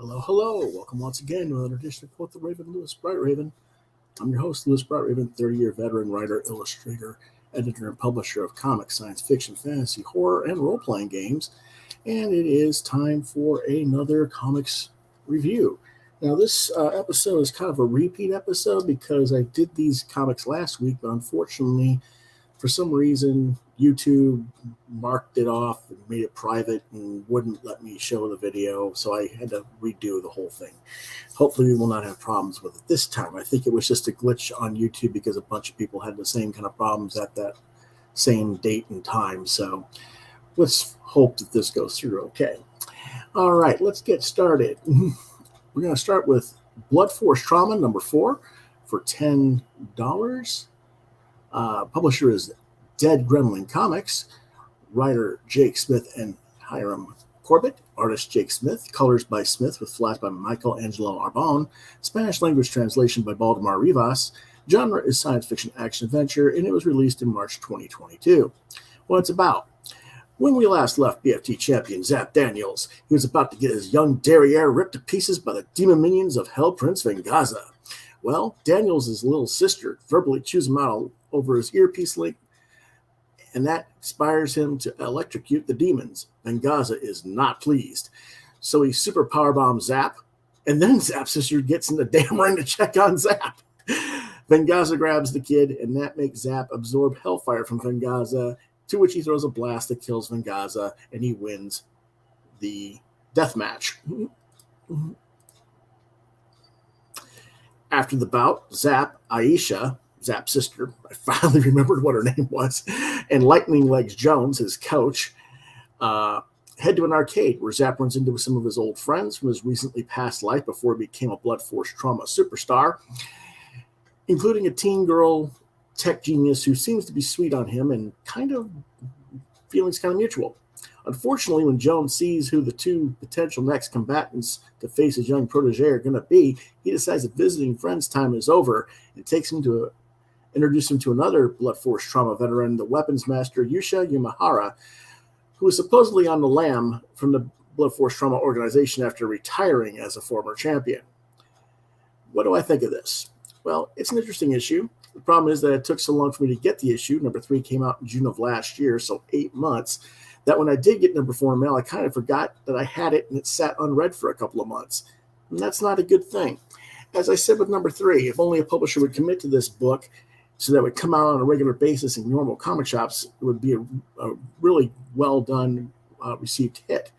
Hello, hello. Welcome once again to another edition of Quoth the Raven, Lewis Bright Raven. I'm your host, Lewis Bright Raven, 30-year veteran writer, illustrator, editor, and publisher of comics, science fiction, fantasy, horror, and role-playing games. And it is time for another comics review. Now, this episode is kind of a repeat episode because I did these comics last week, but unfortunately, for some reason, YouTube marked it off and made it private and wouldn't let me show the video, so I had to redo the whole thing. Hopefully we will not have problems with it this time. I think it was just a glitch on YouTube because a bunch of people had the same kind of problems at that same date and time, so let's hope that this goes through okay. All right, let's get started. We're going to start with Blood Force Trauma number 4 for $10. Publisher is Dead Gremlin Comics. Writer Jake Smith and Hiram Corbett. Artist Jake Smith. Colors by Smith with flash by Michael Angelo Arbon. Spanish language translation by Baldemar Rivas. Genre is science fiction action adventure, and it was released in March 2022. What it's about. When we last left BFT champion Zap Daniels, he was about to get his young derriere ripped to pieces by the demon minions of Hell Prince Vengaza. Well, Daniels' little sister verbally chews him out over his earpiece link, and that inspires him to electrocute the demons. Vengaza is not pleased, so he super power bombs Zap, and then Zap's sister gets in the damn ring to check on Zap. Vengaza grabs the kid, and that makes Zap absorb hellfire from Vengaza, to which he throws a blast that kills Vengaza, and he wins the death match. After the bout, Zap, Aisha, Zap's sister, I finally remembered what her name was, and Lightning Legs Jones, his coach, head to an arcade where Zap runs into some of his old friends from his recently past life before he became a Blood Force Trauma superstar, including a teen girl tech genius who seems to be sweet on him and feelings kind of mutual. Unfortunately, when Jones sees who the two potential next combatants to face his young protege are going to be, he decides that visiting friends' time is over and takes him to introduce him to another Blood Force Trauma veteran, the weapons master Yusha Yumahara, who is supposedly on the lam from the Blood Force Trauma organization after retiring as a former champion. What do I think of this? Well, it's an interesting issue. The problem is that it took so long for me to get the issue. Number 3 came out in June of last year, so 8 months, that when I did get number 4 in mail, I kind of forgot that I had it and it sat unread for a couple of months. And that's not a good thing. As I said with number 3, if only a publisher would commit to this book so that it would come out on a regular basis in normal comic shops, it would be a really well done received hit.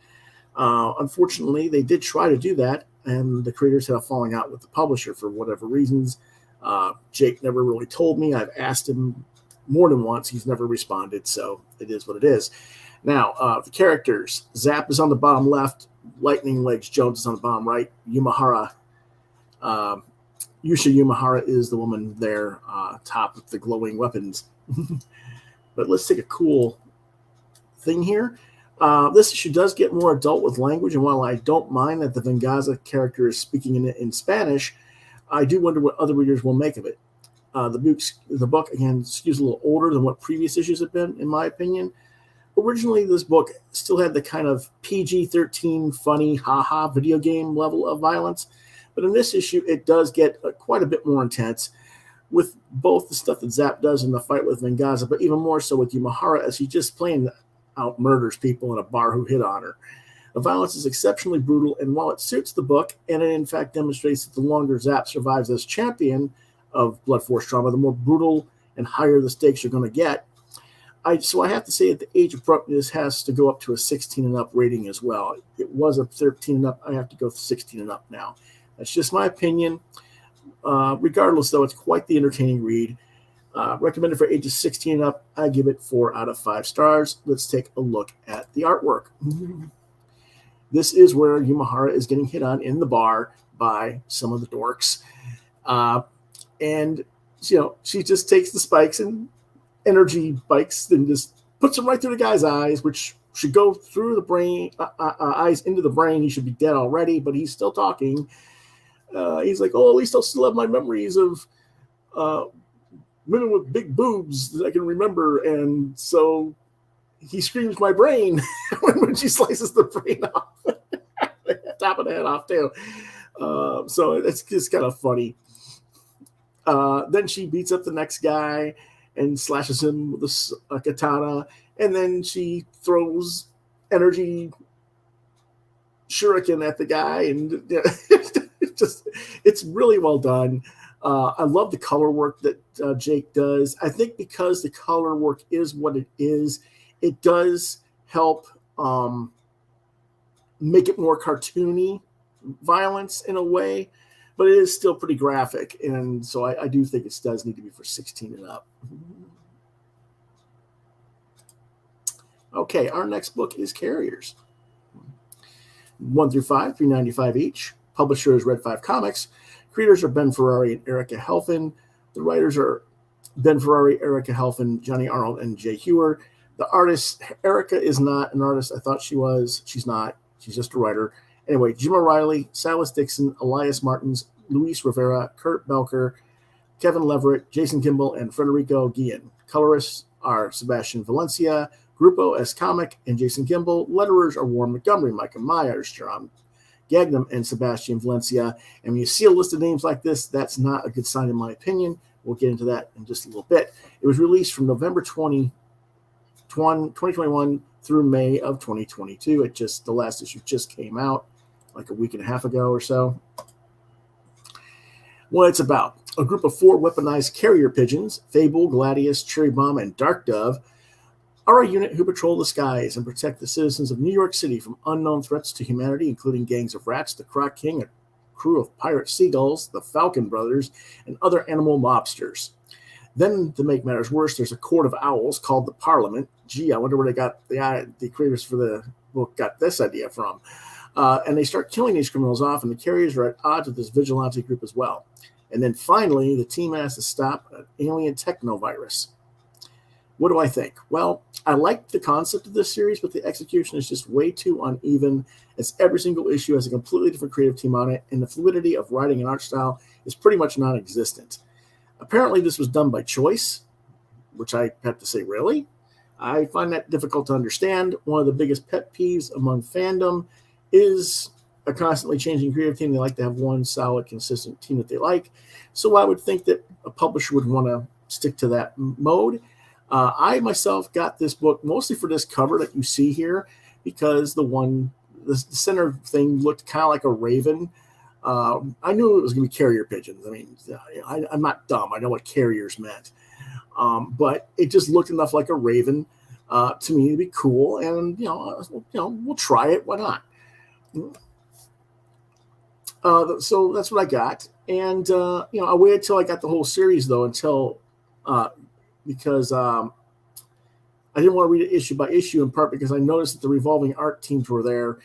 Unfortunately, they did try to do that, and the creators had a falling out with the publisher for whatever reasons. Jake never really told me. I've asked him more than once. He's never responded, so it is what it is. Now, the characters. Zap is on the bottom left. Lightning Legs Jones is on the bottom right. Yumahara, Yusha Yumahara is the woman there, top with the glowing weapons. But let's take a cool thing here. This issue does get more adult with language, and while I don't mind that the Vengaza character is speaking in Spanish, I do wonder what other readers will make of it. The book, again, skews a little older than what previous issues have been, in my opinion. Originally, this book still had the kind of PG-13 funny, ha-ha video game level of violence. But in this issue, it does get quite a bit more intense with both the stuff that Zap does in the fight with Vengaza, but even more so with Yumahara as he just plain out murders people in a bar who hit on her. The violence is exceptionally brutal, and while it suits the book, and it in fact demonstrates that the longer Zap survives as champion of Blood Force Trauma, the more brutal and higher the stakes you're going to get. So I have to say that the age appropriateness has to go up to a 16 and up rating as well. It was a 13 and up. I have to go 16 and up now. That's just my opinion. Regardless, though, it's quite the entertaining read. Recommended for ages 16 and up. I give it 4 out of 5 stars. Let's take a look at the artwork. This is where Yumahara is getting hit on in the bar by some of the dorks. And, she just takes the spikes and energy spikes and just puts them right through the guy's eyes, which should go through the brain, eyes into the brain. He should be dead already, but he's still talking. He's like, at least I'll still have my memories of women with big boobs that I can remember. And so he screams my brain when she slices the brain off. top of the head off too. So it's just kind of funny. Then she beats up the next guy and slashes him with a katana, and then she throws energy shuriken at the guy, and it's really well done. I love the color work that Jake does. I think because the color work is what it is, it does help make it more cartoony violence in a way, but it is still pretty graphic, and so I do think it does need to be for 16 and up. Okay, our next book is Carriers. 1 through 5, $3.95 each. Publisher is Red 5 Comics. Creators are Ben Ferrari and Erica Helfin. The writers are Ben Ferrari, Erica Helfin, Johnny Arnold, and Jay Hewer. The artist, Erica, is not an artist. I thought she was. She's not. She's just a writer. Anyway, Jim O'Reilly, Silas Dixon, Elias Martins, Luis Rivera, Kurt Belker, Kevin Leverett, Jason Kimball, and Federico Guillen. Colorists are Sebastian Valencia, Grupo S. Comic, and Jason Kimball. Letterers are Warren Montgomery, Micah Myers, Jerome Gagnon, and Sebastian Valencia. And when you see a list of names like this, that's not a good sign in my opinion. We'll get into that in just a little bit. It was released from November 2021 through May of 2022. The last issue just came out like a week and a half ago or so. What it's about: a group of 4 weaponized carrier pigeons, Fable, Gladius, Cherry Bomb, and Dark Dove, are a unit who patrol the skies and protect the citizens of New York City from unknown threats to humanity, including gangs of rats, the Croc King, a crew of pirate seagulls, the Falcon Brothers, and other animal mobsters. Then, to make matters worse, there's a court of owls called the Parliament. Gee, I wonder where they got the creators for the book got this idea from. And they start killing these criminals off, and the carriers are at odds with this vigilante group as well. And then finally, the team has to stop an alien technovirus. What do I think? Well, I like the concept of this series, but the execution is just way too uneven, as every single issue has a completely different creative team on it, and the fluidity of writing and art style is pretty much non-existent. Apparently, this was done by choice, which I have to say, really? I find that difficult to understand. One of the biggest pet peeves among fandom is a constantly changing creative team. They like to have one solid, consistent team that they like. So I would think that a publisher would want to stick to that mode. I myself got this book mostly for this cover that you see here, because the center thing looked kind of like a raven. I knew it was going to be carrier pigeons. I mean, I'm not dumb. I know what carriers meant. But it just looked enough like a raven to me to be cool. And, we'll try it. Why not? So that's what I got. And, I waited till I got the whole series, though, because I didn't want to read it issue by issue, in part because I noticed that the revolving art teams were there,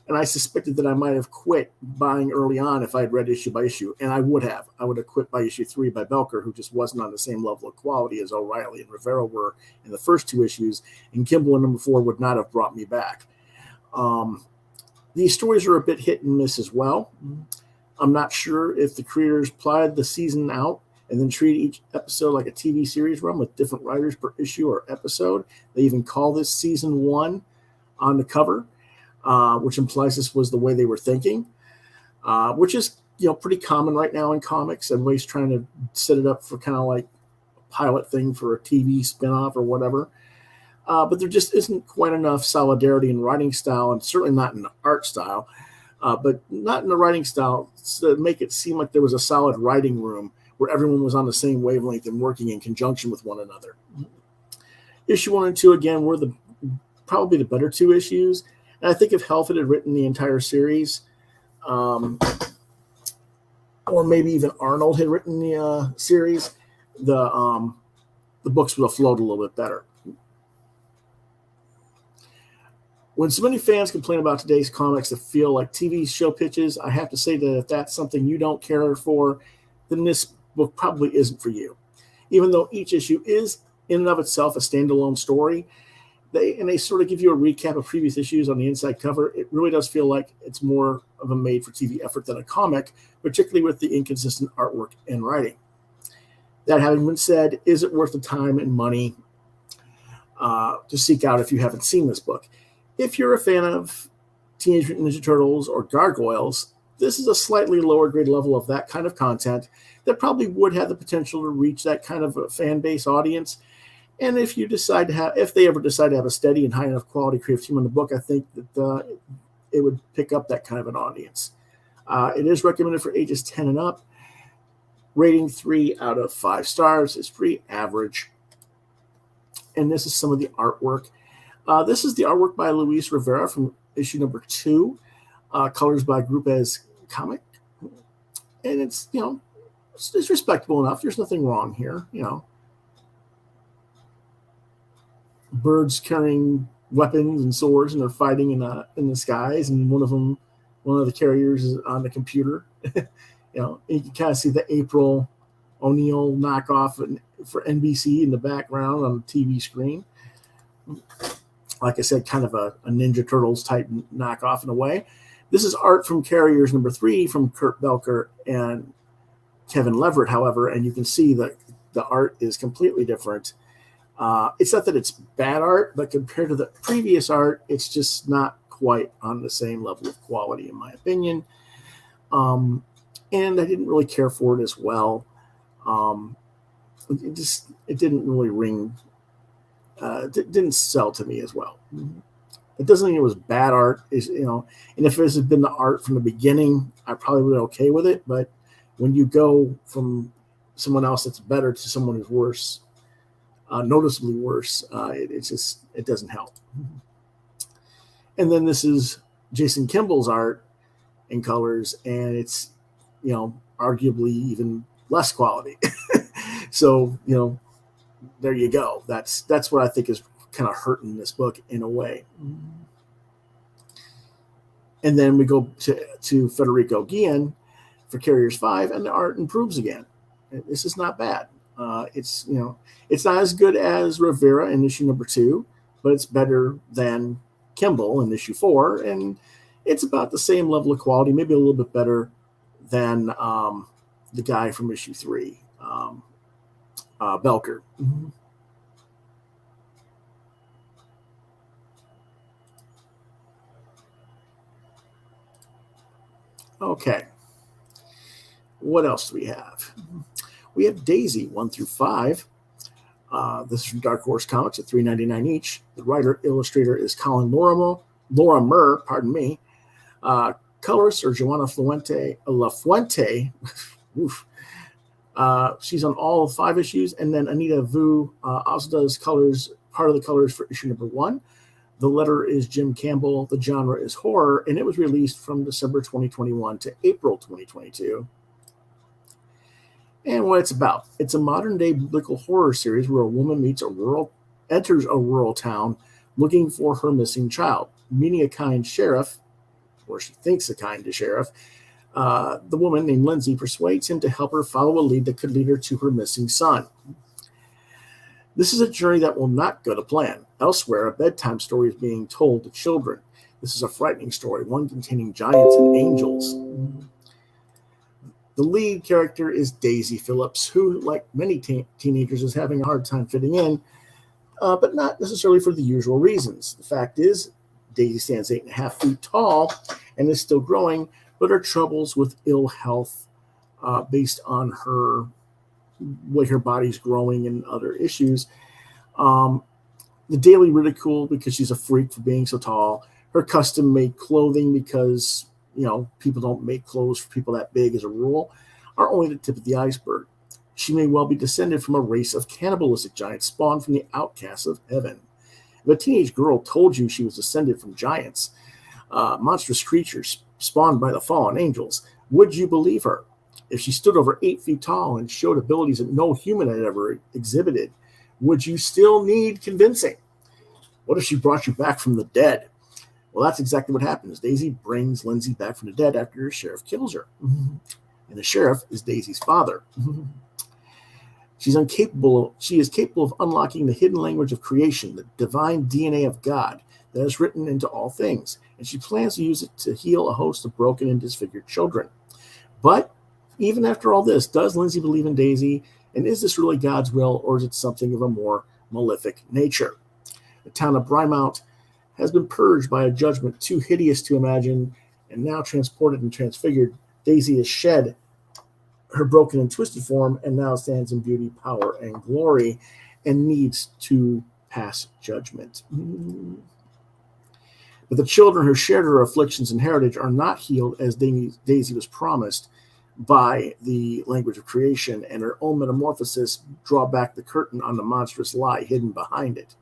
and I suspected that I might have quit buying early on if I had read issue by issue, and I would have. I would have quit by issue 3 by Belker, who just wasn't on the same level of quality as O'Reilly and Rivera were in the first 2 issues, and Kimball in number 4 would not have brought me back. These stories are a bit hit and miss as well. I'm not sure if the creators plotted the season out and then treat each episode like a TV series run with different writers per issue or episode. They even call this season 1 on the cover, which implies this was the way they were thinking, which is pretty common right now in comics. Everybody's trying to set it up for kind of like a pilot thing for a TV spinoff or whatever. But there just isn't quite enough solidarity in writing style, and certainly not in the art style, but not in the writing style to make it seem like there was a solid writing room where everyone was on the same wavelength and working in conjunction with one another. Issue 1 and 2, again, were probably the better 2 issues. And I think if Helfet had written the entire series, or maybe even Arnold had written the series, the books would have flowed a little bit better. When so many fans complain about today's comics that feel like TV show pitches, I have to say that if that's something you don't care for, then this book probably isn't for you. Even though each issue is in and of itself a standalone story, they sort of give you a recap of previous issues on the inside cover. It really does feel like it's more of a made-for-TV effort than a comic, particularly with the inconsistent artwork and writing. That having been said, is it worth the time and money to seek out if you haven't seen this book? If you're a fan of Teenage Mutant Ninja Turtles or Gargoyles, this is a slightly lower grade level of that kind of content that probably would have the potential to reach that kind of a fan base audience. And if you decide to have, if they ever decide to have a steady and high enough quality creative team on the book, I think that it would pick up that kind of an audience. It is recommended for ages 10 and up. Rating 3 out of 5 stars. Is pretty average. And this is some of the artwork. This is the artwork by Luis Rivera from issue number 2. Colors by Grupez Comic. And it's, it's respectable enough. There's nothing wrong here, Birds carrying weapons and swords, and they're fighting in the skies, and one of the carriers is on the computer. You can kind of see the April O'Neil knockoff for NBC in the background on the TV screen. Like I said, kind of a Ninja Turtles type knockoff in a way. This is art from Carriers number 3 from Kurt Belker and Kevin Leverett, however, and you can see that the art is completely different. It's not that it's bad art, but compared to the previous art, it's just not quite on the same level of quality, in my opinion. And I didn't really care for it as well. It didn't really ring. It didn't sell to me as well. It doesn't mean it was bad art, and if this had been the art from the beginning, I probably would have been okay with it. But when you go from someone else that's better to someone who's worse, noticeably worse, it doesn't help. And then this is Jason Kimball's art in colors, and it's arguably even less quality. So there you go. That's what I think is kind of hurting this book in a way. And then we go to Federico Guillen for Carriers 5, and the art improves again. This is not bad. It's not as good as Rivera in issue number 2, but it's better than Kimball in issue 4, and it's about the same level of quality, maybe a little bit better than the guy from issue 3, Belker. Okay. What else do we have? We have Daisy 1 through 5. This is from Dark Horse Comics at $3.99 each. The writer illustrator is Colin Lorimer, pardon me. Colorists are Joanna La Fuente. Oof. She's on all 5 issues, and then Anita Vu also does part of the colors for issue number 1. The letter is Jim Campbell. The genre is horror, and it was released from December 2021 to April 2022. And what it's about. It's a modern-day biblical horror series where a woman enters a rural town looking for her missing child. Meeting a kind sheriff, or she thinks a kind sheriff, the woman named Lindsay persuades him to help her follow a lead that could lead her to her missing son. This is a journey that will not go to plan. Elsewhere, a bedtime story is being told to children. This is a frightening story, one containing giants and angels. The lead character is Daisy Phillips, who, like many teenagers, is having a hard time fitting in, but not necessarily for the usual reasons. The fact is, Daisy stands 8.5 feet tall and is still growing, but her troubles with ill health based on her way her body's growing and other issues. The daily ridicule because she's a freak for being so tall. Her custom-made clothing because people don't make clothes for people that big as a rule, are only the tip of the iceberg. She may well be descended from a race of cannibalistic giants spawned from the outcasts of heaven. If a teenage girl told you she was descended from giants, monstrous creatures spawned by the fallen angels, would you believe her? If she stood over 8 feet tall and showed abilities that no human had ever exhibited, would you still need convincing? What if she brought you back from the dead? Well, that's exactly what happens. Daisy brings Lindsay back from the dead after her sheriff kills her. And the sheriff is Daisy's father. She is capable of unlocking the hidden language of creation, the divine DNA of God that is written into all things, and she plans to use it to heal a host of broken and disfigured children. But even after all this, does Lindsay believe in Daisy, and is this really God's will, or is it something of a more malefic nature? The town of Brymount has been purged by a judgment too hideous to imagine, and now transported and transfigured, Daisy has shed her broken and twisted form and now stands in beauty, power, and glory, and needs to pass judgment. But the children who shared her afflictions and heritage are not healed as Daisy was promised by the language of creation, and her own metamorphosis draw back the curtain on the monstrous lie hidden behind it.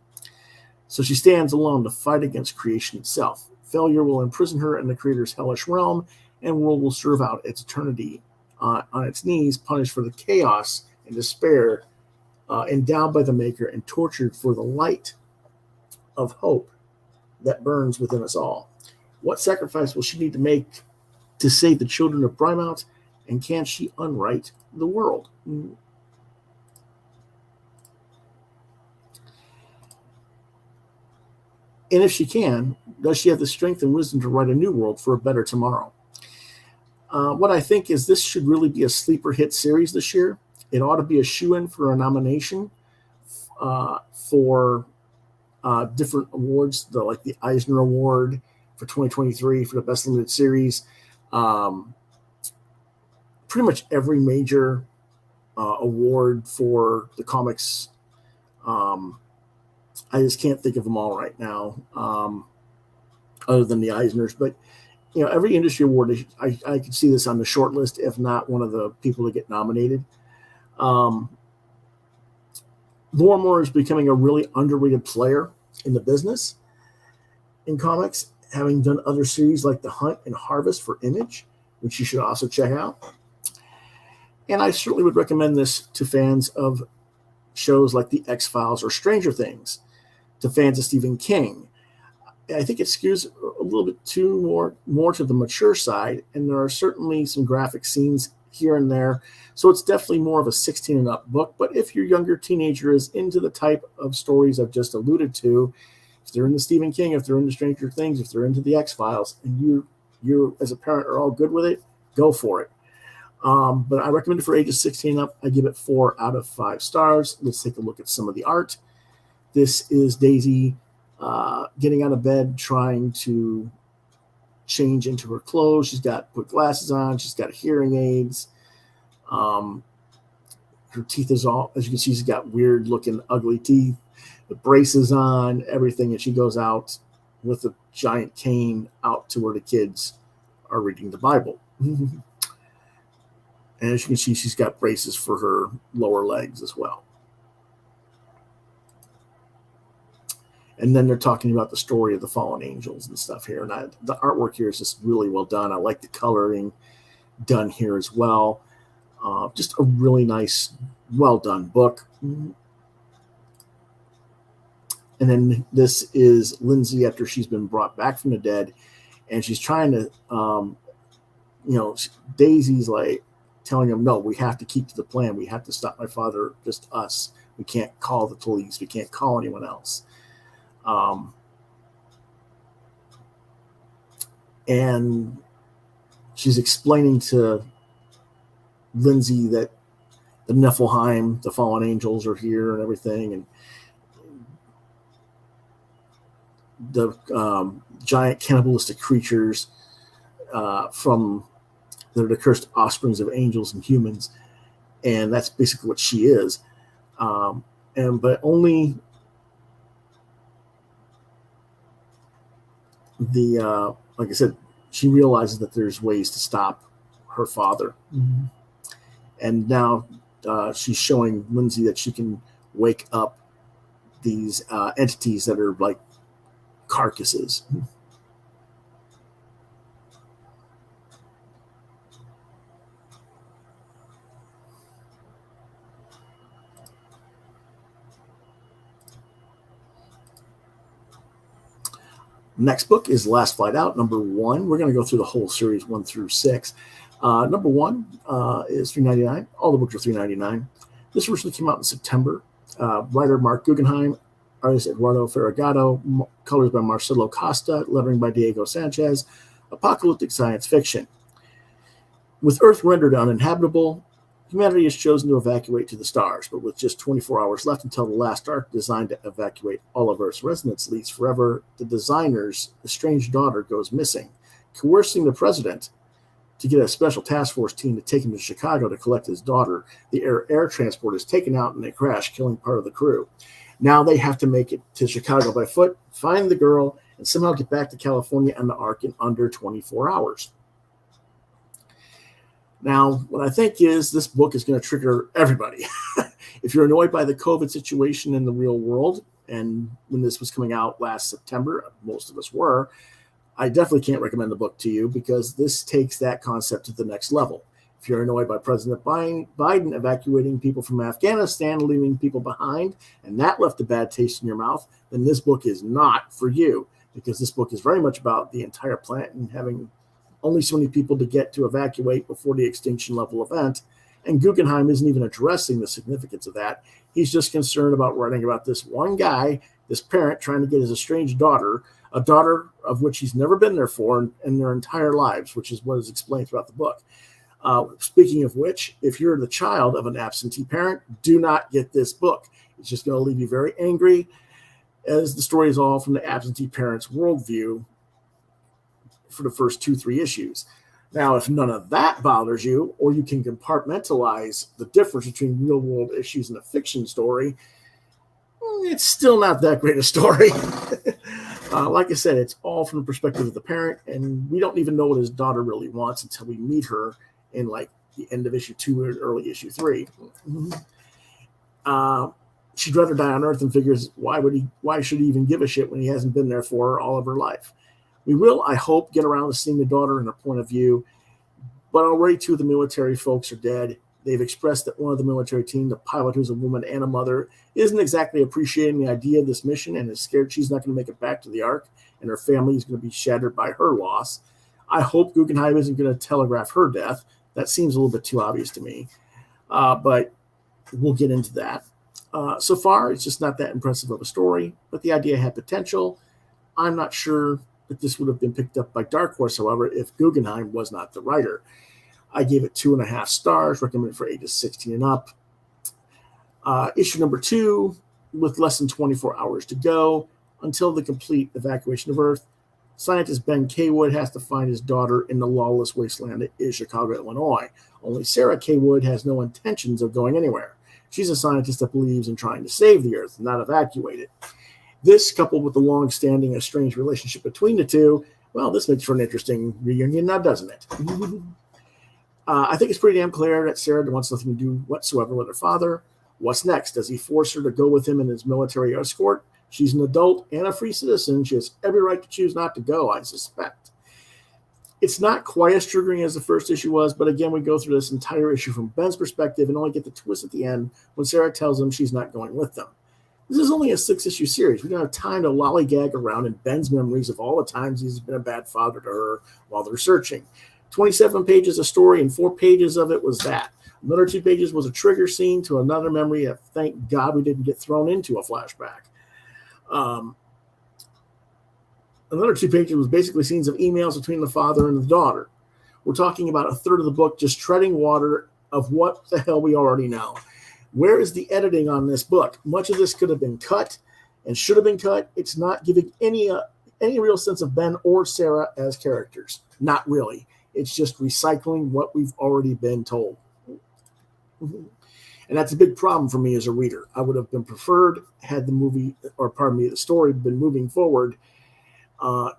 So she stands alone to fight against creation itself. Failure will imprison her in the Creator's hellish realm, and world will serve out its eternity on its knees, punished for the chaos and despair, endowed by the Maker, and tortured for the light of hope that burns within us all. What sacrifice will she need to make to save the children of Brymount, and can she unwrite the world? And if she can, does she have the strength and wisdom to write a new world for a better tomorrow? What I think is this should really be a sleeper hit series this year. It ought to be a shoo-in for a nomination for different awards, like the Eisner Award for 2023 for the Best Limited Series. Pretty much every major award for the comics. I just can't think of them all right now, other than the Eisners. But every industry award, I could see this on the short list, if not one of the people to get nominated. Laura Moore is becoming a really underrated player in the business in comics, having done other series like The Hunt and Harvest for Image, which you should also check out. And I certainly would recommend this to fans of shows like The X-Files or Stranger Things, to fans of Stephen King. I think it skews a little bit too more to the mature side, and there are certainly some graphic scenes here and there. So it's definitely more of a 16 and up book. But if your younger teenager is into the type of stories I've just alluded to, if they're into Stephen King, if they're into Stranger Things, if they're into the X-Files, and you as a parent are all good with it, go for it. But I recommend it for ages 16 up. I give it 4 out of 5 stars. Let's take a look at some of the art. This is Daisy getting out of bed, trying to change into her clothes. She's got put glasses on. She's got hearing aids. Her teeth is all, as you can see, she's got weird looking, ugly teeth. The braces on, everything. And she goes out with a giant cane out to where the kids are reading the Bible. And as you can see, she's got braces for her lower legs as well. And then they're talking about the story of the fallen angels and stuff here. And the artwork here is just really well done. I like the coloring done here as well. Just a really nice, well done book. And then this is Lindsay after she's been brought back from the dead. And she's trying to, Daisy's like telling him, no, we have to keep to the plan. We have to stop my father, just us. We can't call the police. We can't call anyone else. And she's explaining to Lindsay that the Nephilim, the fallen angels, are here and everything, and the giant cannibalistic creatures from they're the cursed offsprings of angels and humans, and that's basically what she is. But only like I said, she realizes that there's ways to stop her father. Mm-hmm. And now she's showing Lindsay that she can wake up these entities that are like carcasses. Next book is Last Flight Out, number 1. We're going to go through the whole series 1 through 6. Number 1 is $3.99. All the books are $3.99. This originally came out in September. Writer Mark Guggenheim, artist Eduardo Ferragamo, colors by Marcelo Costa, lettering by Diego Sanchez. Apocalyptic science fiction. With Earth rendered uninhabitable, Humanity has chosen to evacuate to the stars, but with just 24 hours left until the last arc designed to evacuate all of Earth's residents leaves forever, the designer's estranged daughter goes missing, coercing the president to get a special task force team to take him to Chicago to collect his daughter. The air transport is taken out in a crash, killing part of the crew. Now they have to make it to Chicago by foot, find the girl, and somehow get back to California on the ark in under 24 hours. Now, what I think is this book is going to trigger everybody. If you're annoyed by the COVID situation in the real world, and when this was coming out last September, most of us were, I definitely can't recommend the book to you because this takes that concept to the next level. If you're annoyed by President Biden evacuating people from Afghanistan, leaving people behind, and that left a bad taste in your mouth, then this book is not for you, because this book is very much about the entire planet and having only so many people to get to evacuate before the extinction level event. And Guggenheim isn't even addressing the significance of that. He's just concerned about writing about this one guy, this parent, trying to get his estranged daughter, a daughter of which he's never been there for in their entire lives, which is what is explained throughout the book. Speaking of which, if you're the child of an absentee parent, do not get this book. It's just going to leave you very angry, as the story is all from the absentee parent's worldview for the first 2-3 issues. Now, if none of that bothers you, or you can compartmentalize the difference between real world issues and a fiction story, it's still not that great a story. Like I said, it's all from the perspective of the parent, and we don't even know what his daughter really wants until we meet her in like the end of issue 2 or early issue 3. She'd rather die on Earth and figures why should he even give a shit when he hasn't been there for her all of her life. We will, I hope, get around to seeing the daughter and her point of view, but already 2 of the military folks are dead. They've expressed that one of the military team, the pilot who's a woman and a mother, isn't exactly appreciating the idea of this mission and is scared she's not going to make it back to the Ark and her family is going to be shattered by her loss. I hope Guggenheim isn't going to telegraph her death. That seems a little bit too obvious to me, but we'll get into that. So far, it's just not that impressive of a story, but the idea had potential. I'm not sure that this would have been picked up by Dark Horse, however, if Guggenheim was not the writer. I gave it 2.5 stars, recommended for ages 16 and up. Issue number 2, with less than 24 hours to go until the complete evacuation of Earth, scientist Ben Kaywood has to find his daughter in the lawless wasteland that is Chicago, Illinois. Only Sarah Kaywood has no intentions of going anywhere. She's a scientist that believes in trying to save the Earth, not evacuate it. This, coupled with the long-standing estranged relationship between the two, well, this makes for an interesting reunion now, doesn't it? I think it's pretty damn clear that Sarah wants nothing to do whatsoever with her father. What's next? Does he force her to go with him in his military escort? She's an adult and a free citizen. She has every right to choose not to go, I suspect. It's not quite as triggering as the first issue was, but again, we go through this entire issue from Ben's perspective and only get the twist at the end when Sarah tells him she's not going with them. This is only a 6-issue series. We don't have time to lollygag around in Ben's memories of all the times he's been a bad father to her while they're searching. 27 pages of story, and 4 pages of it was that. Another 2 pages was a trigger scene to another memory that, thank God, we didn't get thrown into a flashback. Another 2 pages was basically scenes of emails between the father and the daughter. We're talking about a third of the book just treading water of what the hell we already know. Where is the editing on this book? Much of this could have been cut and should have been cut. It's not giving any real sense of Ben or Sarah as characters. Not really. It's just recycling what we've already been told. And that's a big problem for me as a reader. I would have been preferred had the story been moving forward.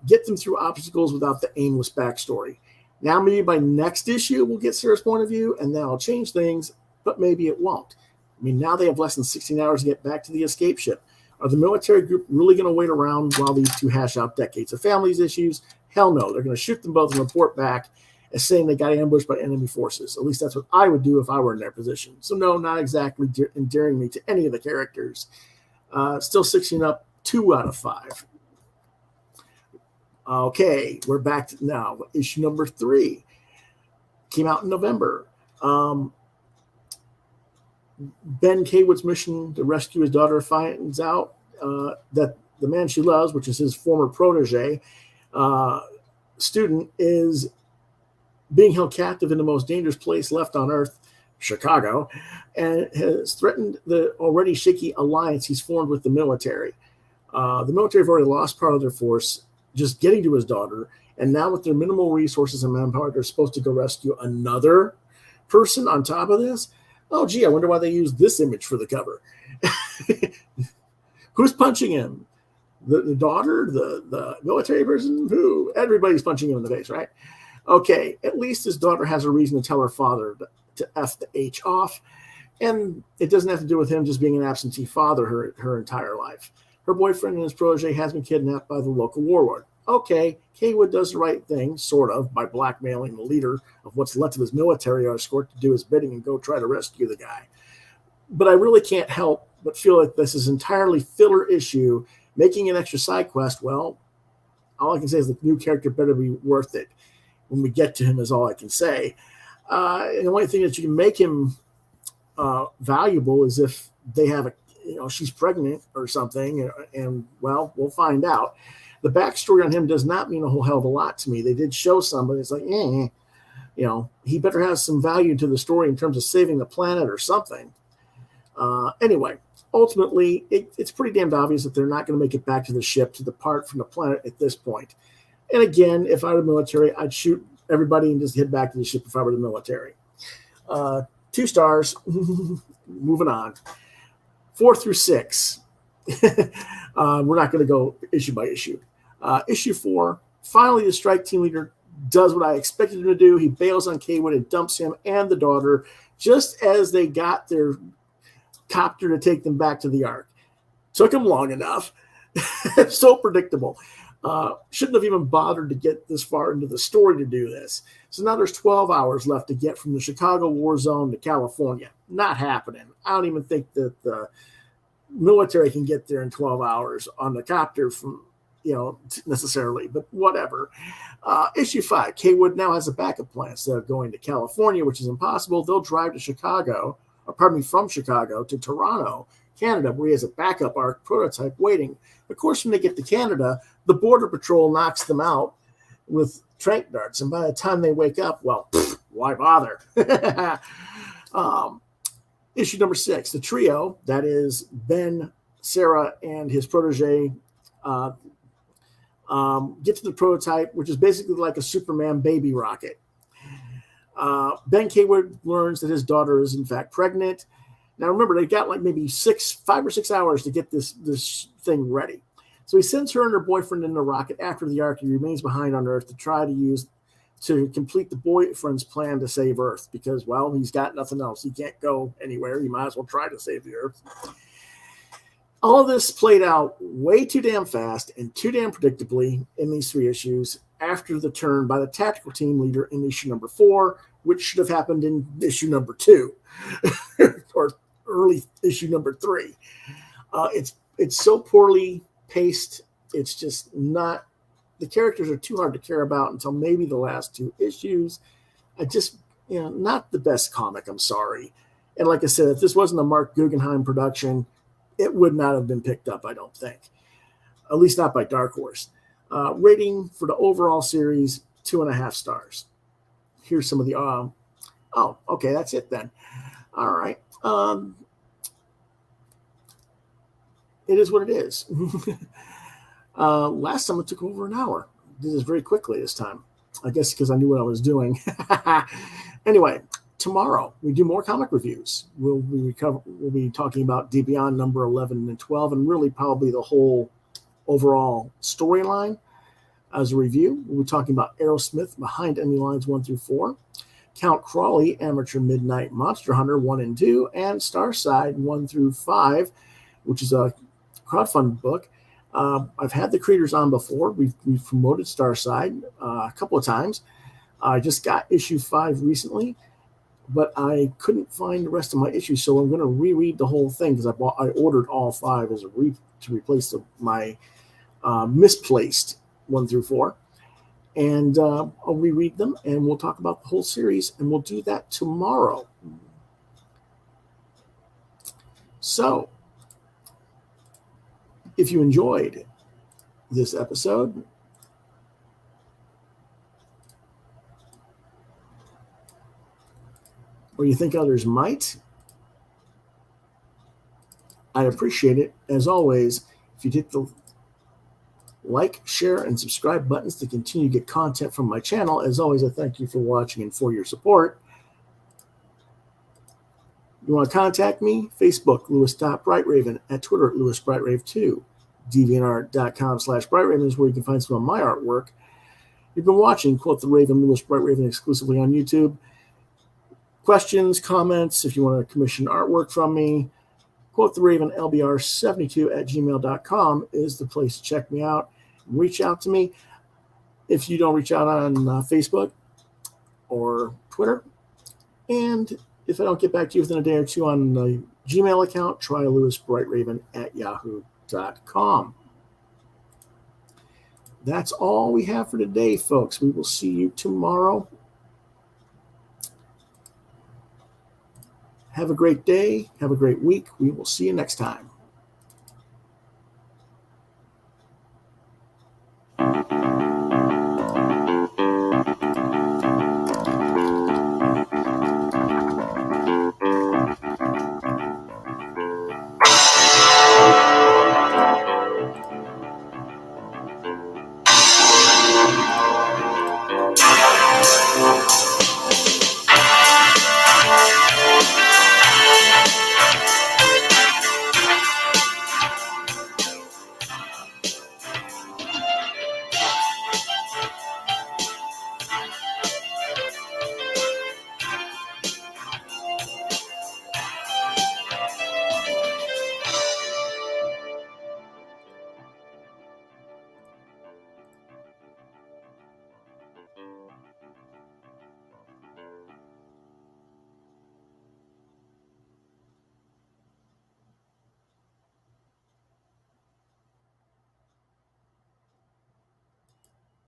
Get them through obstacles without the aimless backstory. Now maybe by next issue we'll get Sarah's point of view and that'll change things, but maybe it won't. I mean, now they have less than 16 hours to get back to the escape ship. Are the military group really going to wait around while these two hash out decades of families issues? Hell no. They're going to shoot them both and report back as saying they got ambushed by enemy forces. At least that's what I would do if I were in their position. So no, not exactly endearing me to any of the characters. Still 16 up, 2 out of 5. Okay, we're back to now. Issue number 3 came out in November. Ben Kaywood's mission to rescue his daughter finds out that the man she loves, which is his former protege, student, is being held captive in the most dangerous place left on Earth. Chicago, and has threatened the already shaky alliance he's formed with the military. The military have already lost part of their force just getting to his daughter, and now with their minimal resources and manpower, they're supposed to go rescue another person on top of this. Oh, gee, I wonder why they used this image for the cover. Who's punching him? The daughter, the military person? Who? Everybody's punching him in the face, right? Okay, at least his daughter has a reason to tell her father to F the H off, and it doesn't have to do with him just being an absentee father her entire life. Her boyfriend and his protege has been kidnapped by the local warlord. Okay, Kaywood does the right thing, sort of, by blackmailing the leader of what's left of his military escort to do his bidding and go try to rescue the guy. But I really can't help but feel like this is entirely filler issue. Making an extra side quest, well, all I can say is the new character better be worth it. When we get to him is all I can say. And the only thing that you can make him valuable is if they have she's pregnant or something, and well, we'll find out. The backstory on him does not mean a whole hell of a lot to me. They did show some, but it's like, he better have some value to the story in terms of saving the planet or something. Anyway, ultimately, it's pretty damned obvious that they're not going to make it back to the ship to depart from the planet at this point. And again, if I were the military, I'd shoot everybody and just head back to the ship if I were the military. 2 stars. Moving on. 4 through 6. We're not going to go issue by issue. Issue 4. Finally, the strike team leader does what I expected him to do. He bails on Kaywood and dumps him and the daughter just as they got their copter to take them back to the Ark. Took him long enough. So predictable. Shouldn't have even bothered to get this far into the story to do this. So now there's 12 hours left to get from the Chicago war zone to California. Not happening. I don't even think that the military can get there in 12 hours on the copter from, necessarily, but whatever. Issue 5, Kaywood now has a backup plan. Instead of going to California, which is impossible, they'll drive to from Chicago to Toronto, Canada, where he has a backup Ark prototype waiting. Of course, when they get to Canada, the Border Patrol knocks them out with tranq darts, and by the time they wake up, well, why bother? Issue number 6, the trio, that is Ben, Sarah, and his protege, get to the prototype, which is basically like a Superman baby rocket. Ben Kaywood learns that his daughter is in fact pregnant. Now remember, they got like maybe 5 or 6 hours to get this thing ready. So he sends her and her boyfriend in the rocket after the Ark. He remains behind on Earth to complete the boyfriend's plan to save Earth because, well, he's got nothing else. He can't go anywhere. He might as well try to save the Earth. All of this played out way too damn fast and too damn predictably in these 3 issues after the turn by the tactical team leader in issue number 4, which should have happened in issue number 2 or early issue number 3. It's so poorly paced. It's just not, the characters are too hard to care about until maybe the last 2 issues. Not the best comic, I'm sorry. And like I said, if this wasn't a Mark Guggenheim production, it would not have been picked up, I don't think. At least not by Dark Horse. Rating for the overall series, 2.5 stars. Here's some of the, okay, that's it then. All right. It is what it is. Last time it took over an hour. Did this very quickly this time. I guess because I knew what I was doing. Anyway, tomorrow we do more comic reviews. We'll be talking about D Beyond number 11 and 12, and really probably the whole overall storyline as a review. We'll be talking about Aerosmith Behind Enemy Lines 1 through 4, Count Crawley Amateur Midnight Monster Hunter 1 and 2, and Starside 1 through 5, which is a crowdfunded book. I've had the creators on before. We've promoted Starside a couple of times. I just got issue 5 recently, but I couldn't find the rest of my issues, so I'm going to reread the whole thing because I ordered all 5 as to replace my misplaced 1 through 4. And I'll reread them, and we'll talk about the whole series, and we'll do that tomorrow. So, if you enjoyed this episode, or you think others might, I'd appreciate it, as always, if you'd hit the like, share, and subscribe buttons to continue to get content from my channel. As always, I thank you for watching and for your support. You want to contact me? Facebook, Lewis.BrightRaven. At Twitter, LewisBrightRave2. DeviantArt.com/BrightRaven is where you can find some of my artwork. You've been watching Quoth the Raven, Lewis Bright Raven, exclusively on YouTube. Questions, comments, if you want to commission artwork from me, Quoth the Raven, LBR72@gmail.com is the place to check me out. Reach out to me. If you don't reach out on Facebook or Twitter, and if I don't get back to you within a day or two on the Gmail account, try lewisbrightraven@yahoo.com. That's all we have for today, folks. We will see you tomorrow. Have a great day. Have a great week. We will see you next time.